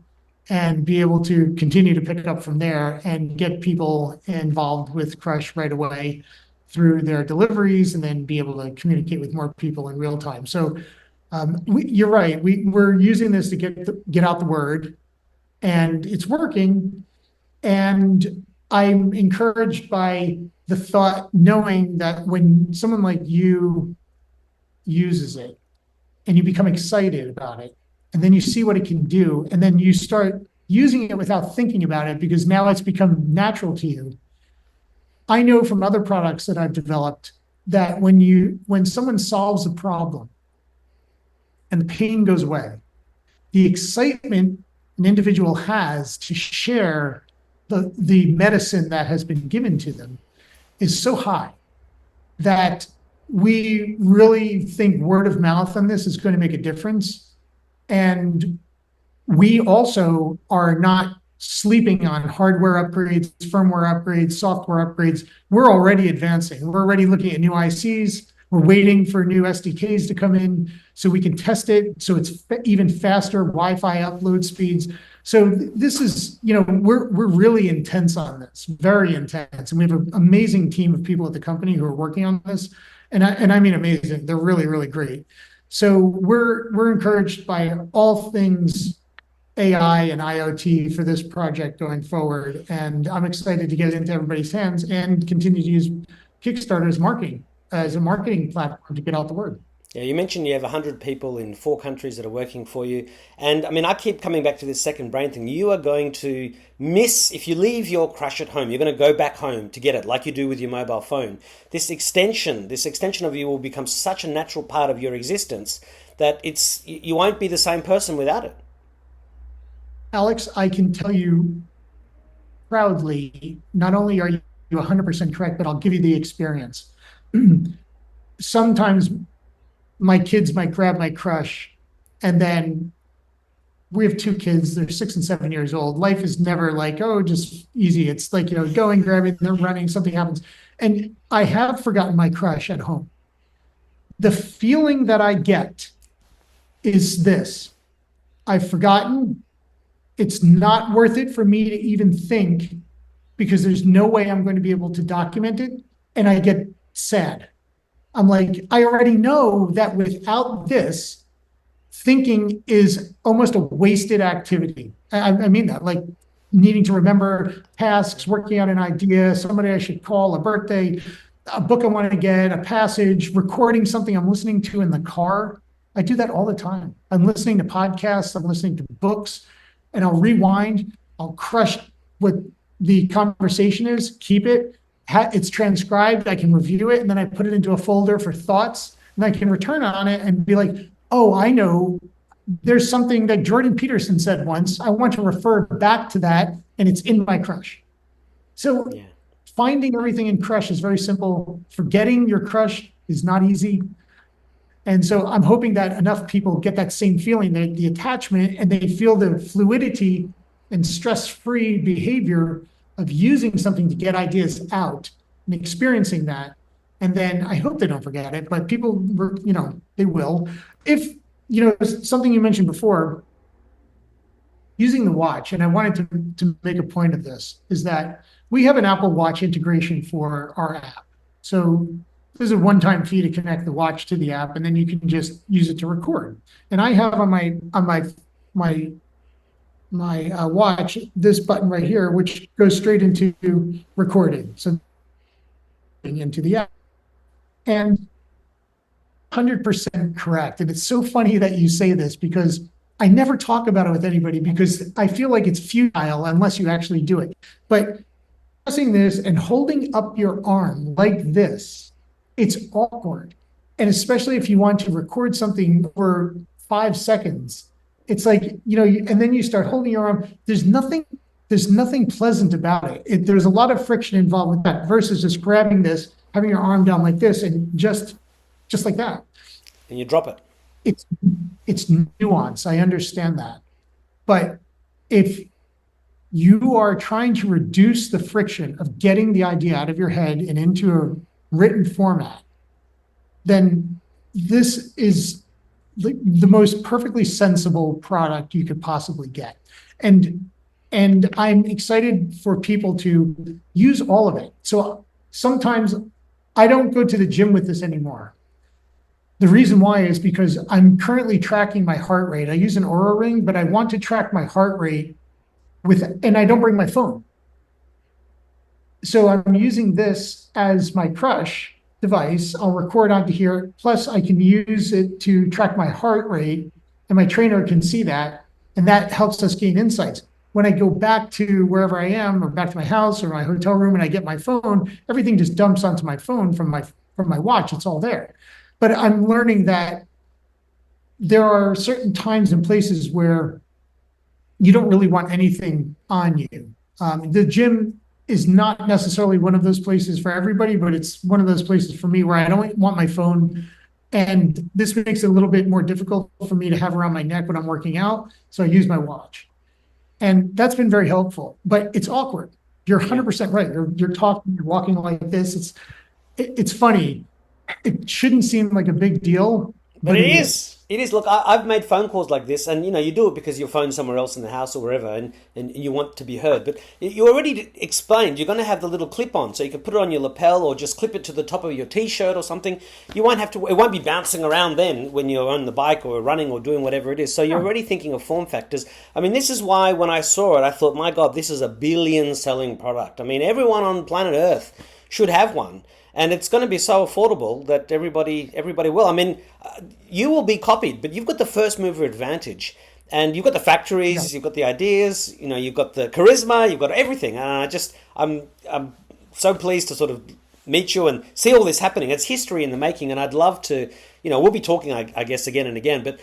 and be able to continue to pick up from there and get people involved with Crush right away through their deliveries, and then be able to communicate with more people in real time. So you're right. We're using this to get out the word, and it's working. And I'm encouraged by the thought, knowing that when someone like you uses it, and you become excited about it. And then you see what it can do. And then you start using it without thinking about it because now it's become natural to you. I know from other products that I've developed that when someone solves a problem and the pain goes away, the excitement an individual has to share the medicine that has been given to them is so high that we really think word of mouth on this is going to make a difference. And we also are not sleeping on hardware upgrades, firmware upgrades, software upgrades. We're already advancing. We're already looking at new ICs. We're waiting for new SDKs to come in so we can test it so it's even faster Wi-Fi upload speeds. So this is, we're really intense on this, very intense. And we have an amazing team of people at the company who are working on this. And I mean amazing. They're really, really great. So we're encouraged by all things AI and IoT for this project going forward. And I'm excited to get it into everybody's hands and continue to use Kickstarter as a marketing platform to get out the word. Yeah, you mentioned you have 100 people in 4 countries that are working for you. And I mean, I keep coming back to this second brain thing. You are going to miss, if you leave your crush at home, you're going to go back home to get it like you do with your mobile phone. This extension of you will become such a natural part of your existence that you won't be the same person without it. Alex, I can tell you proudly, not only are you 100% correct, but I'll give you the experience. Sometimes my kids might grab my crush, and then we have 2 kids. They're 6 and 7 years old. Life is never like, oh, just easy. It's like, going, grabbing, they're running, something happens. And I have forgotten my crush at home. The feeling that I get is this: I've forgotten. It's not worth it for me to even think because there's no way I'm going to be able to document it. And I get sad. I'm like, I already know that without this, thinking is almost a wasted activity. I mean that, like needing to remember tasks, working on an idea, somebody I should call, a birthday, a book I want to get, a passage, recording something I'm listening to in the car. I do that all the time. I'm listening to podcasts, I'm listening to books, and I'll rewind, I'll crush what the conversation is, keep it. It's transcribed, I can review it, and then I put it into a folder for thoughts, and I can return on it and be like, oh, I know there's something that Jordan Peterson said once. I want to refer back to that, and it's in my crush. So Finding everything in crush is very simple. Forgetting your crush is not easy. And so I'm hoping that enough people get that same feeling, the attachment, and they feel the fluidity and stress-free behavior of using something to get ideas out and experiencing that. And then I hope they don't forget it, but people, they will. If, something you mentioned before, using the watch, and I wanted to make a point of this, is that we have an Apple Watch integration for our app. So there's a one-time fee to connect the watch to the app, and then you can just use it to record. And I have on my watch this button right here, which goes straight into recording, so into the app. And 100% correct. And it's so funny that you say this because I never talk about it with anybody because I feel like it's futile unless you actually do it. But pressing this and holding up your arm like this, it's awkward. And especially if you want to record something for 5 seconds, it's like, and then you start holding your arm. There's nothing pleasant about it. There's a lot of friction involved with that versus just grabbing this, having your arm down like this, and just like that. And you drop it. It's nuance. I understand that. But if you are trying to reduce the friction of getting the idea out of your head and into a written format, then this is the most perfectly sensible product you could possibly get. And I'm excited for people to use all of it. So sometimes I don't go to the gym with this anymore. The reason why is because I'm currently tracking my heart rate. I use an Oura Ring, but I want to track my heart rate and I don't bring my phone. So I'm using this as my crush, device, I'll record onto here. Plus, I can use it to track my heart rate, and my trainer can see that, and that helps us gain insights. When I go back to wherever I am, or back to my house or my hotel room, and I get my phone, everything just dumps onto my phone from my watch. It's all there. But I'm learning that there are certain times and places where you don't really want anything on you. The gym is not necessarily one of those places for everybody, but it's one of those places for me where I don't want my phone. And this makes it a little bit more difficult for me to have around my neck when I'm working out. So I use my watch. And that's been very helpful, but it's awkward. You're 100% right. You're talking, you're walking like this. It's funny. It shouldn't seem like a big deal, But it is. It is. Look, I've made phone calls like this, and you do it because your phone's somewhere else in the house or wherever, and you want to be heard. But you already explained you're going to have the little clip on, so you can put it on your lapel or just clip it to the top of your t-shirt or something. You won't have to. It won't be bouncing around then when you're on the bike or running or doing whatever it is. So you're already thinking of form factors. I mean, this is why when I saw it, I thought, my God, this is a billion-selling product. I mean, everyone on planet Earth should have one. And it's going to be so affordable that everybody will. I mean, you will be copied, but you've got the first mover advantage, and you've got the factories, you've got the ideas, you've got the charisma, you've got everything. I'm so pleased to sort of meet you and see all this happening. It's history in the making, and I'd love to. We'll be talking, I guess, again and again. But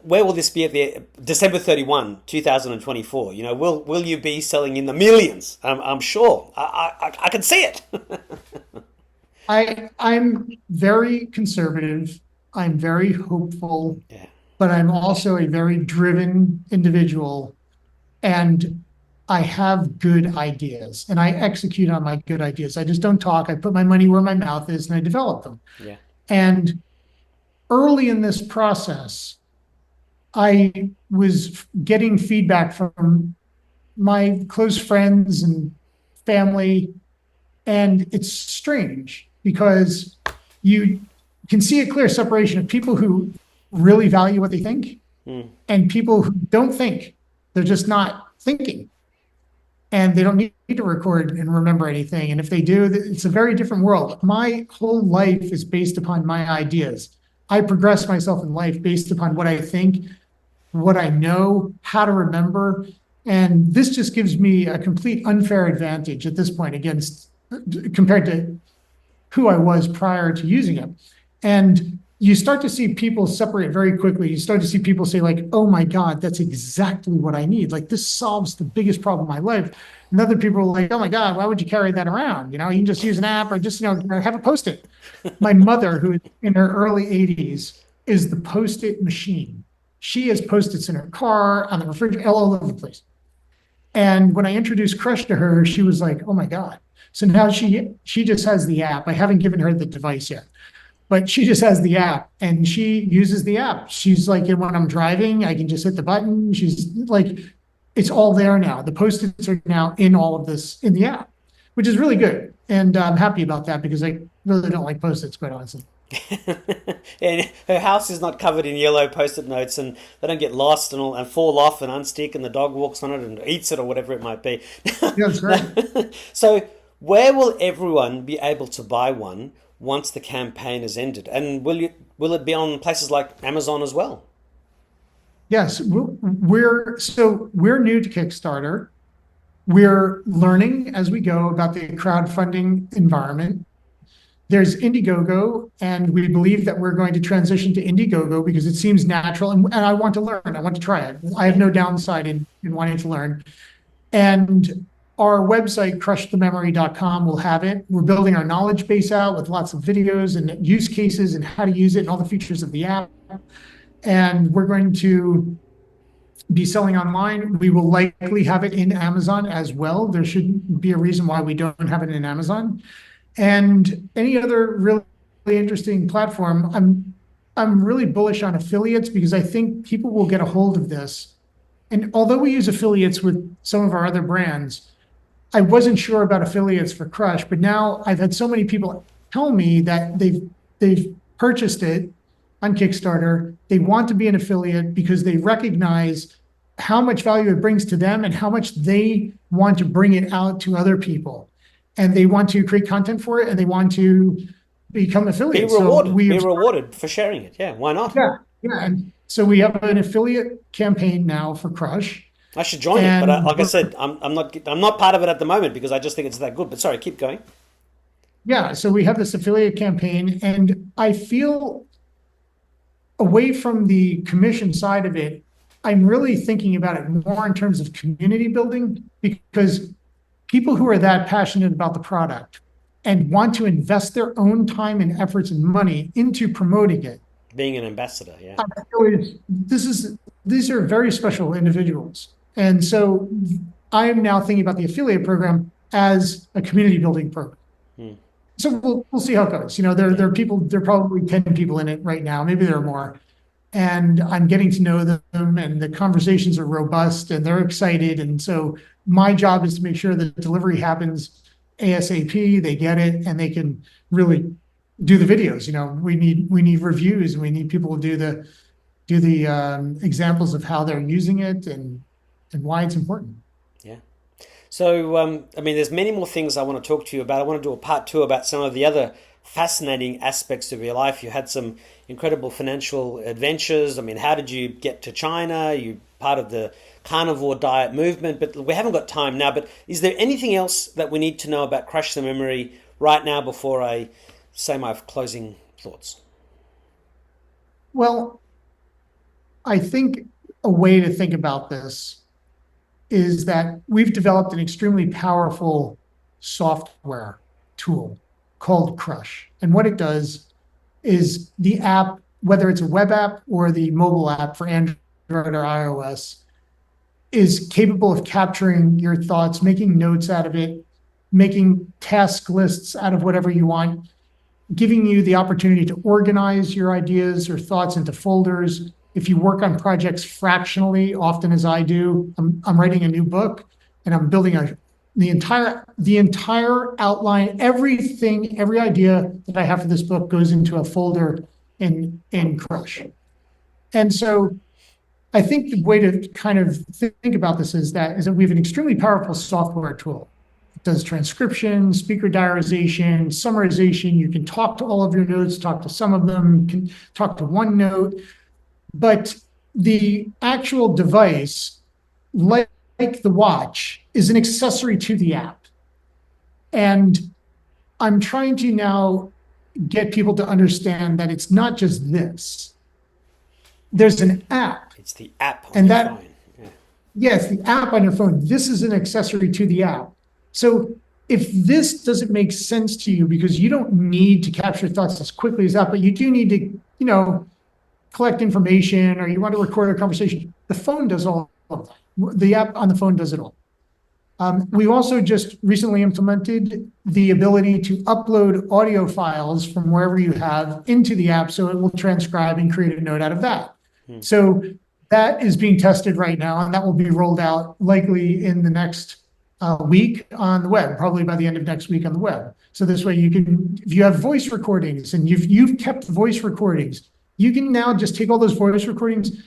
where will this be at the December 31, 2024? Will you be selling in the millions? I'm sure. I can see it. I'm very conservative. I'm very hopeful, but I'm also a very driven individual, and I have good ideas, and I execute on my good ideas. I just don't talk. I put my money where my mouth is, and I develop them. Yeah. And early in this process, I was getting feedback from my close friends and family, and it's strange because you can see a clear separation of people who really value what they think and people who don't think. They're just not thinking, and they don't need to record and remember anything. And if they do, it's a very different world. My whole life is based upon my ideas. I progress myself in life based upon what I think, what I know, how to remember. And this just gives me a complete unfair advantage at this point compared to who I was prior to using it. And you start to see people separate very quickly. You start to see people say like, oh my God, that's exactly what I need. Like, this solves the biggest problem in my life. And other people are like, oh my God, why would you carry that around? You can just use an app or just, have a Post-it. My mother, who is in her early 80s, is the Post-it machine. She has Post-its in her car, on the refrigerator, all over the place. And when I introduced Crush to her, she was like, oh my God. So now she just has the app. I haven't given her the device yet, but she just has the app, and she uses the app. She's like, when I'm driving, I can just hit the button. She's like, it's all there now. The Post-its are now in all of this in the app, which is really good. And I'm happy about that because I really don't like Post-its, quite honestly. And her house is not covered in yellow Post-it notes, and they don't get lost and fall off and unstick, and the dog walks on it and eats it or whatever it might be. Yeah, that's right. So where will everyone be able to buy one once the campaign is ended? And will it be on places like Amazon as well? Yes, we're new to Kickstarter. We're learning as we go about the crowdfunding environment. There's Indiegogo, and we believe that we're going to transition to Indiegogo because it seems natural, and I want to learn. I want to try it. I have no downside in wanting to learn. And our website, crushthememory.com, will have it. We're building our knowledge base out with lots of videos and use cases and how to use it and all the features of the app. And we're going to be selling online. We will likely have it in Amazon as well. There shouldn't be a reason why we don't have it in Amazon. And any other really interesting platform. I'm really bullish on affiliates because I think people will get a hold of this. And although we use affiliates with some of our other brands, I wasn't sure about affiliates for Crush, but now I've had so many people tell me that they've purchased it on Kickstarter. They want to be an affiliate because they recognize how much value it brings to them and how much they want to bring it out to other people. And they want to create content for it, and they want to become Be affiliates. rewarded. So we Be have rewarded for sharing it. Yeah, why not? yeah, yeah. And so we have an affiliate campaign now for Crush. I should join it, but And like I said, I'm not part of it at the moment because I just think it's that good. But sorry, keep going. yeah, so we have this affiliate campaign, and I feel away from the commission side of it, I'm really thinking about it more in terms of community building, because people who are that passionate about the product and want to invest their own time and efforts and money into promoting it, Being an ambassador, yeah. I feel these are very special individuals. And so I am now thinking about the affiliate program as a community building program. So we'll see how it goes. There are people, there are probably 10 people in it right now, maybe there are more. And I'm getting to know them, and the conversations are robust and they're excited. And so my job is to make sure that delivery happens ASAP, they get it, and they can really do the videos. We need reviews, and we need people to do the examples of how they're using it and why it's important. Yeah. So, there's many more things I want to talk to you about. I want to do a part two about some of the other fascinating aspects of your life. You had some incredible financial adventures. How did you get to China? You part of the carnivore diet movement, but we haven't got time now. But is there anything else that we need to know about Crush the Memory right now before I say my closing thoughts? Well, I think a way to think about this is that we've developed an extremely powerful software tool called Crush. And what it does is the app, whether it's a web app or the mobile app for Android or iOS, is capable of capturing your thoughts, making notes out of it, making task lists out of whatever you want, giving you the opportunity to organize your ideas or thoughts into folders. If you work on projects fractionally, often as I do, I'm writing a new book and I'm building the entire outline, everything, every idea that I have for this book goes into a folder in Crush. And so I think the way to kind of think about this is that we have an extremely powerful software tool. It does transcription, speaker diarization, summarization. You can talk to all of your notes, talk to some of them, can talk to one note. But the actual device, like the watch, is an accessory to the app. And I'm trying to now get people to understand that it's not just this. There's an app. It's the app on And your that, phone. Yeah. yes, the app on your phone. This is an accessory to the app. So if this doesn't make sense to you because you don't need to capture thoughts as quickly as that, but you do need to, collect information, or you want to record a conversation, the phone does all of that. The app on the phone does it all. We also just recently implemented the ability to upload audio files from wherever you have into the app, so it will transcribe and create a note out of that. So that is being tested right now, and that will be rolled out likely in the next week on the web, probably by the end of next week on the web. So this way you can, if you have voice recordings and you've kept voice recordings, you can now just take all those voice recordings,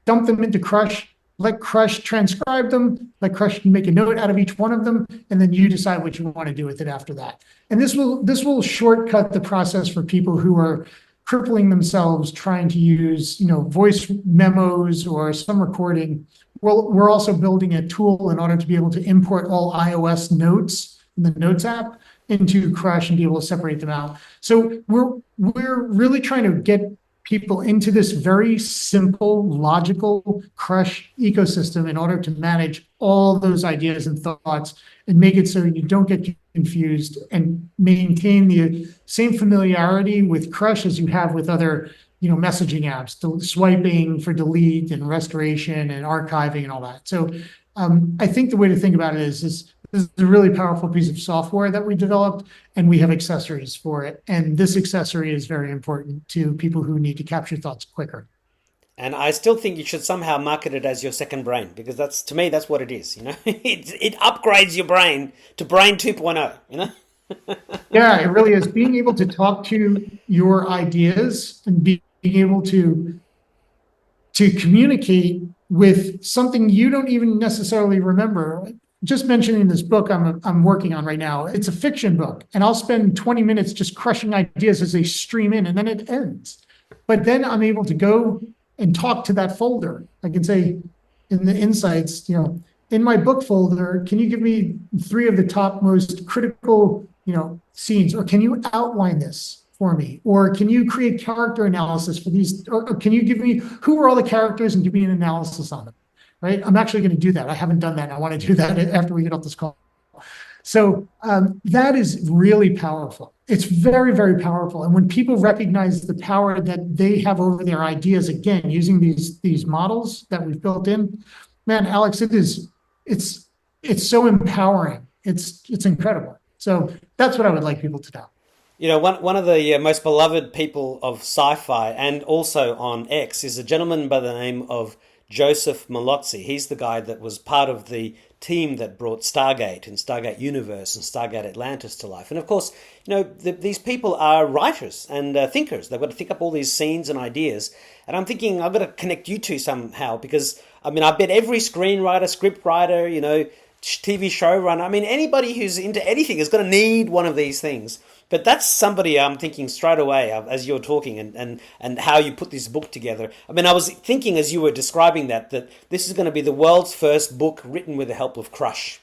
dump them into Crush, let Crush transcribe them, let Crush make a note out of each one of them, and then you decide what you want to do with it after that. And this will shortcut the process for people who are crippling themselves trying to use, voice memos or some recording. Well, we're also building a tool in order to be able to import all iOS notes in the Notes app into Crush and be able to separate them out. So we're really trying to get people into this very simple, logical Crush ecosystem in order to manage all those ideas and thoughts and make it so you don't get confused and maintain the same familiarity with Crush as you have with other, messaging apps, swiping for delete and restoration and archiving and all that. So I think the way to think about it is this is a really powerful piece of software that we developed, and we have accessories for it. And this accessory is very important to people who need to capture thoughts quicker. And I still think you should somehow market it as your second brain, because to me, that's what it is. It upgrades your brain to brain 2.0, Yeah, it really is. Being able to talk to your ideas and being able to communicate with something you don't even necessarily remember. just mentioning this book I'm working on right now. It's a fiction book, and I'll spend 20 minutes just crushing ideas as they stream in, and then it ends. But then I'm able to go and talk to that folder. I can say in the insights, in my book folder, can you give me 3 of the top most critical, scenes, or can you outline this for me? Or can you create character analysis for these? Or can you give me who are all the characters and give me an analysis on them? Right? I'm actually going to do that. I haven't done that. I want to do that after we get off this call. So that is really powerful. It's very, very powerful. And when people recognize the power that they have over their ideas, again, using these models that we've built in, man, Alex, it's so empowering. It's incredible. So that's what I would like people to know. One of the most beloved people of sci-fi and also on X is a gentleman by the name of Joseph Malozzi. He's the guy that was part of the team that brought Stargate and Stargate Universe and Stargate Atlantis to life. And of course, these people are writers and thinkers. They've got to think up all these scenes and ideas. And I'm thinking I've got to connect you two somehow because, I bet every screenwriter, script writer, TV showrunner, anybody who's into anything is going to need one of these things. But that's somebody I'm thinking straight away as you're talking and how you put this book together. I was thinking as you were describing that this is going to be the world's first book written with the help of Crush.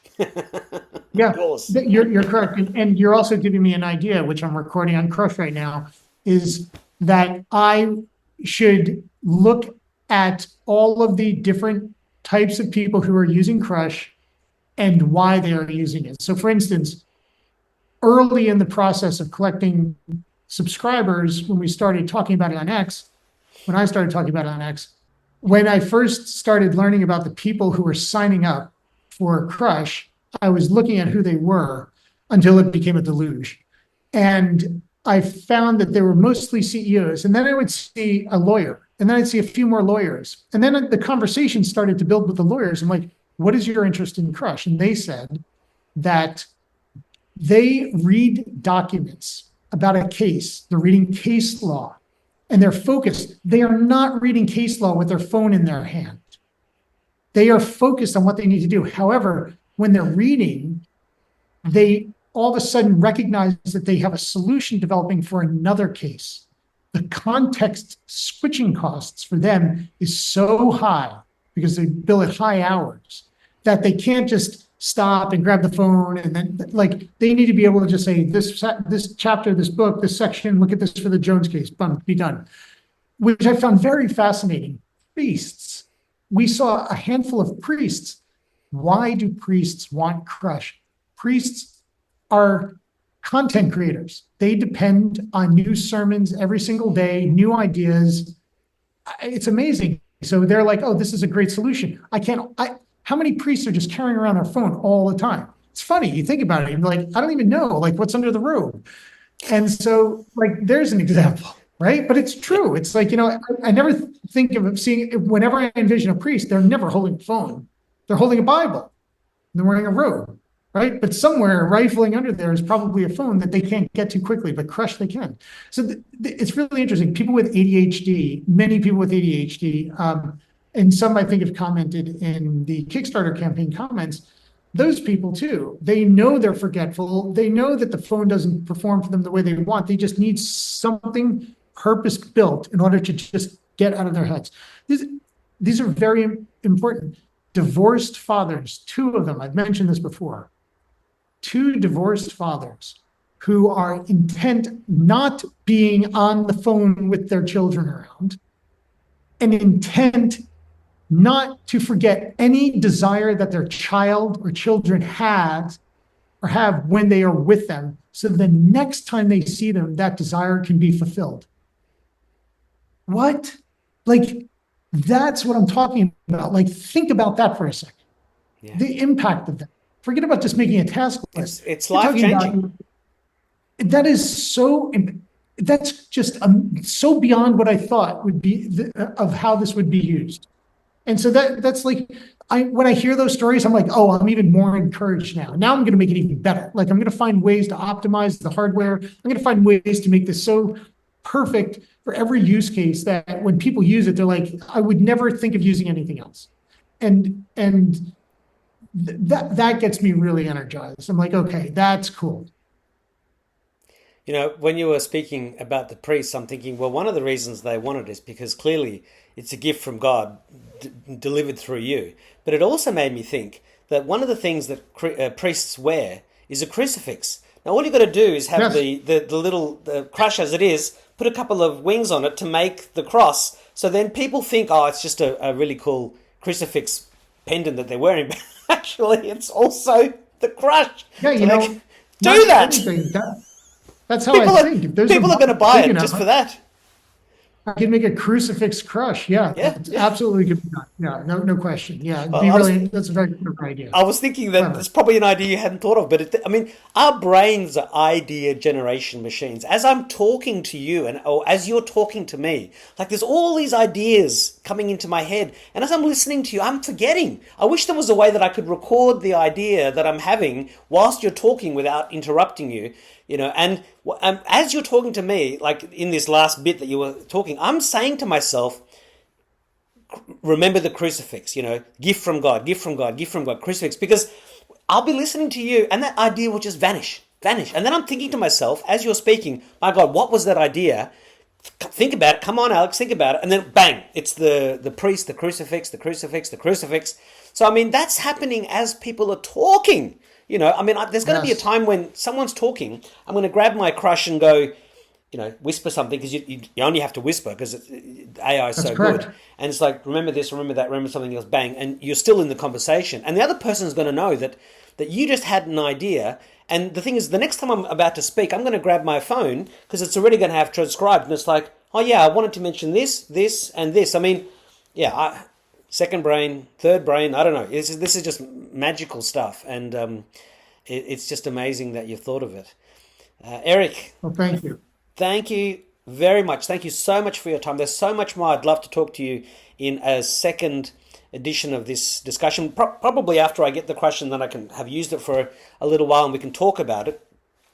Yeah, of course. You're correct. And you're also giving me an idea, which I'm recording on Crush right now, is that I should look at all of the different types of people who are using Crush and why they are using it. So for instance, early in the process of collecting subscribers, when we started talking about it on X, when I started talking about it on X, when I first started learning about the people who were signing up for Crush, I was looking at who they were until it became a deluge. And I found that they were mostly CEOs. And then I would see a lawyer, and then I'd see a few more lawyers. And then the conversation started to build with the lawyers. I'm like, what is your interest in Crush? And they said that they read documents about a case. They're reading case law, and they're focused. They are not reading case law with their phone in their hand. They are focused on what they need to do. However, when they're reading, they all of a sudden recognize that they have a solution developing for another case. The context switching costs for them is so high because they bill at high hours that they can't just stop and grab the phone and then they need to be able to just say this chapter, this book, this section, look at this for the Jones case, be done. Which I found very fascinating. Priests. We saw a handful of priests. Why do priests want Crush? Priests are content creators. They depend on new sermons every single day, new ideas. It's amazing. So they're like, oh, this is a great solution. How many priests are just carrying around their phone all the time? It's funny. You think about it. You're like, I don't even know what's under the robe. And so there's an example, right? But it's true. It's I never think of seeing, whenever I envision a priest, they're never holding a phone. They're holding a Bible. They're wearing a robe, right? But somewhere rifling under there is probably a phone that they can't get to quickly, but Crush they can. So it's really interesting. People with ADHD, many people with ADHD, and some I think have commented in the Kickstarter campaign comments, those people too, they know they're forgetful. They know that the phone doesn't perform for them the way they want. They just need something purpose built in order to just get out of their heads. These are very important. Divorced fathers, 2 of them, I've mentioned this before, 2 divorced fathers who are intent not being on the phone with their children around, and intent not to forget any desire that their child or children have when they are with them, so the next time they see them, that desire can be fulfilled. What? That's what I'm talking about. Think about that for a second. Yeah. The impact of that. Forget about just making a task list. It's life-changing. That is so, that's just so beyond what I thought would be of how this would be used. And so that's when I hear those stories, I'm like, oh, I'm even more encouraged now. Now I'm going to make it even better. I'm going to find ways to optimize the hardware. I'm going to find ways to make this so perfect for every use case that when people use it, they're like, I would never think of using anything else. And that gets me really energized. I'm like, okay, that's cool. You know, when you were speaking about the priests, I'm thinking, well, one of the reasons they wanted it is because clearly it's a gift from God delivered through you. But it also made me think that one of the things that priests wear is a crucifix. Now, all you've got to do is have Yes. the little crush as it is, put a couple of wings on it to make the cross. So then people think, oh, it's just a really cool crucifix pendant that they're wearing. But actually, it's also the crush. Yeah, to you know, make- not do for that. anything, that's how People I are, think. If there's people a are going to market buy big it enough, just for that. I can make a crucifix crush. Yeah, Yeah, it's yeah. absolutely good. Yeah, no question. Yeah, it'd Well, be really, that's a very clever idea. I was thinking that Clever. it's probably an idea you hadn't thought of, but I mean, our brains are idea generation machines. As I'm talking to you, or as you're talking to me, like there's all these ideas coming into my head, and as I'm listening to you, I'm forgetting. I wish there was a way that I could record the idea that I'm having whilst you're talking without interrupting you. You know, and as you're talking to me, like in this last bit that you were talking, I'm saying to myself, remember the crucifix, you know, gift from God, gift from God, gift from God, crucifix, because I'll be listening to you and that idea will just vanish. And then I'm thinking to myself, as you're speaking, my God, what was that idea? Think about it. Come on, Alex, think about it. And then bang, it's the priest, the crucifix, the crucifix, the crucifix. So, I mean, that's happening as people are talking. You know, I mean, there's going to be a Yes. time when someone's talking, I'm going to grab my crush and go, you know, whisper something because you only have to whisper because AI is That's so correct. good. And it's like, remember this, remember that, remember something else, bang. And you're still in the conversation. And the other person is going to know that you just had an idea. And the thing is, the next time I'm about to speak, I'm going to grab my phone because it's already going to have transcribed. And it's like, oh, yeah, I wanted to mention this, this, and this. I mean, yeah, second brain, third brain, I don't know. This is just magical stuff. And it's just amazing that you've thought of it. Eric, Well, thank you. thank you very much. Thank you so much for your time. There's so much more I'd love to talk to you in a second edition of this discussion. Probably after I get the question, then I can have used it for a little while and we can talk about it.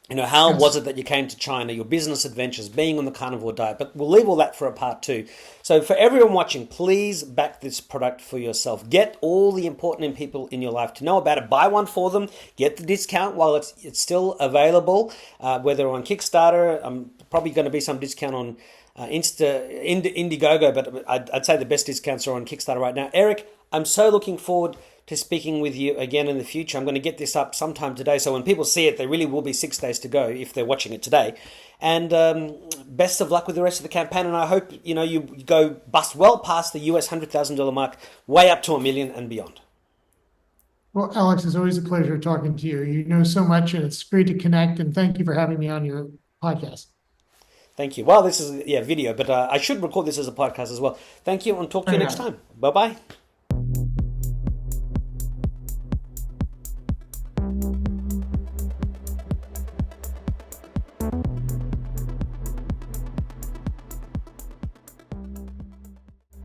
You know, how Yes. was it that you came to China, your business adventures, being on the carnivore diet? But we'll leave all that for a part two. So for everyone watching, please back this product for yourself. Get all the important people in your life to know about it. Buy one for them. Get the discount while it's still available, whether on Kickstarter. Probably going to be some discount on Indiegogo, but I'd say the best discounts are on Kickstarter right now. Eric, I'm so looking forward to speaking with you again in the future. I'm going to get this up sometime today, so when people see it, there really will be 6 days to go if they're watching it today. And best of luck with the rest of the campaign, and I hope you go bust well past the US $100,000 mark, way up to $1 million and beyond. Well, Alex, it's always a pleasure talking to you. You know so much, and it's great to connect. And thank you for having me on your podcast. Thank you. Well, this is video, but I should record this as a podcast as well. Thank you, and talk to you next time. Bye-bye.